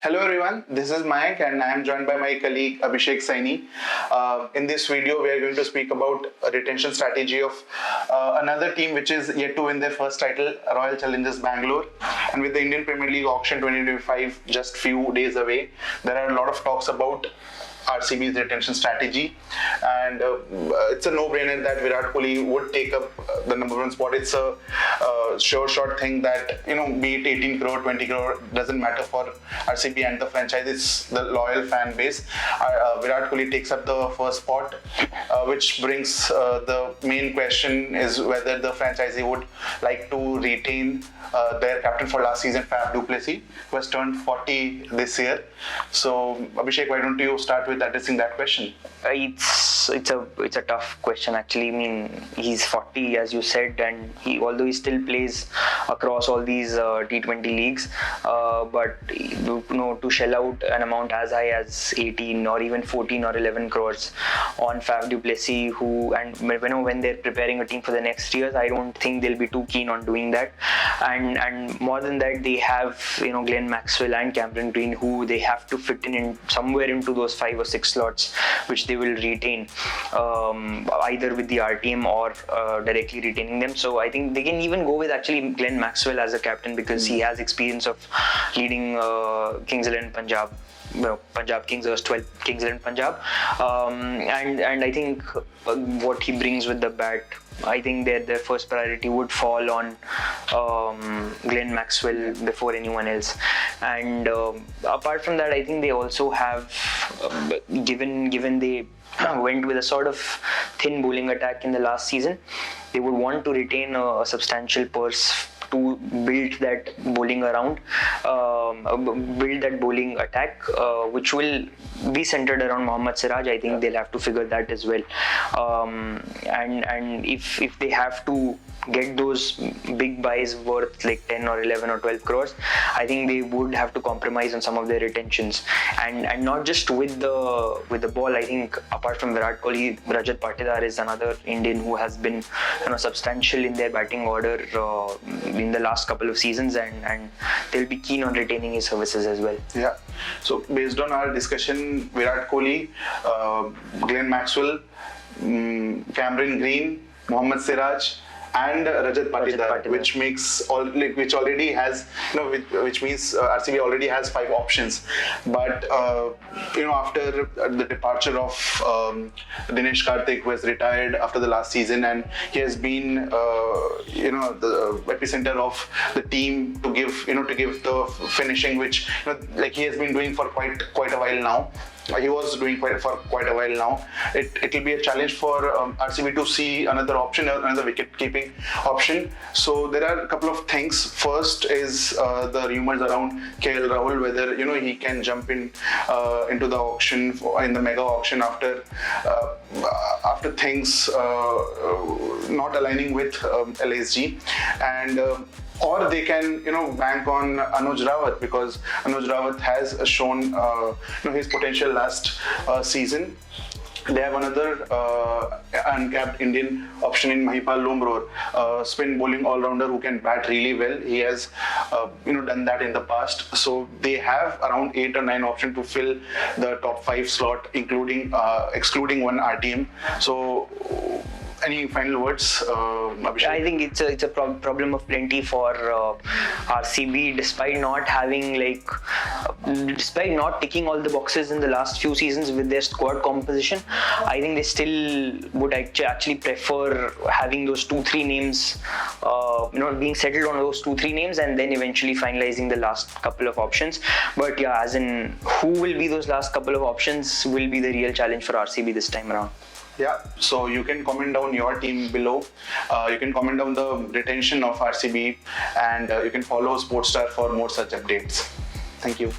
Hello everyone, this is Mayank and I am joined by my colleague Abhishek Saini. In this video, we are going to speak about a retention strategy of another team which is yet to win their first title, Royal Challengers Bengaluru. And with the Indian Premier League auction 2025 just few days away, there are a lot of talks about RCB's retention strategy, and it's a no-brainer that Virat Kohli would take up the number one spot. It's a sure shot thing that, be it 18 crore, 20 crore, doesn't matter for RCB and the franchise. It's the loyal fan base. Virat Kohli takes up the first spot, which brings the main question is whether the franchisee would like to retain their captain for last season, Faf du Plessis, who has turned 40 this year. So, Abhishek, why don't you start with addressing that question? It's a tough question actually. I mean, he's 40 as you said, and although he still plays across all these T20 leagues, but to shell out an amount as high as 18 or even 14 or 11 crores on Faf du Plessis, when they're preparing a team for the next years, I don't think they'll be too keen on doing that. And more than that, they have Glenn Maxwell and Cameron Green, who they have to fit in somewhere into those 5 or 6 slots, which they will retain either with the RTM or directly retaining them. So I think they can even go with actually Glenn Maxwell as a captain, because he has experience of leading Kings 11 Punjab. Punjab Kings or 12 Kings 11 Punjab, and I think what he brings with the bat, I think their first priority would fall on Glenn Maxwell before anyone else. And apart from that, I think they also have, given they went with a sort of thin bowling attack in the last season, they would want to retain a substantial purse to build that bowling build that bowling attack, which will be centered around Mohammad Siraj. I think they'll have to figure that as well. And if they have to get those big buys worth like 10 or 11 or 12 crores, I think they would have to compromise on some of their retentions, and not just with the ball. I think apart from Virat Kohli, Rajat Patidar is another Indian who has been substantial in their batting order in the last couple of seasons, and they'll be keen on retaining his services as well. Yeah. So based on our discussion, Virat Kohli, Glenn Maxwell, Cameron Green, Mohammad Siraj, and Rajat Patidar, which already has, which means RCB already has 5 options. But after the departure of Dinesh Karthik, who has retired after the last season, and he has been the epicenter of the team to give the finishing, which he has been doing for quite a while now. He was doing for quite a while now. It will be a challenge for RCB to see another option, another wicket-keeping option. So there are a couple of things. First is the rumors around KL Rahul, whether he can jump into the auction in the mega auction after things not aligning with LSG, and or they can bank on Anuj Rawat, because Anuj Rawat has shown his potential last season. They have another uncapped Indian option in Mahipal Lomror, spin bowling all-rounder who can bat really well. He has done that in the past. So they have around 8 or 9 options to fill the top 5 slot, including excluding one RTM. So any final words, Abhishek? I think it's a problem of plenty for RCB, despite not ticking all the boxes in the last few seasons with their squad composition. I think they still would actually prefer having those 2-3 names, being settled on those 2-3 names, and then eventually finalizing the last couple of options. But yeah, as in who will be those last couple of options will be the real challenge for RCB this time around. Yeah, so you can comment down your team below. You can comment down the retention of RCB, and you can follow Sportstar for more such updates. Thank you.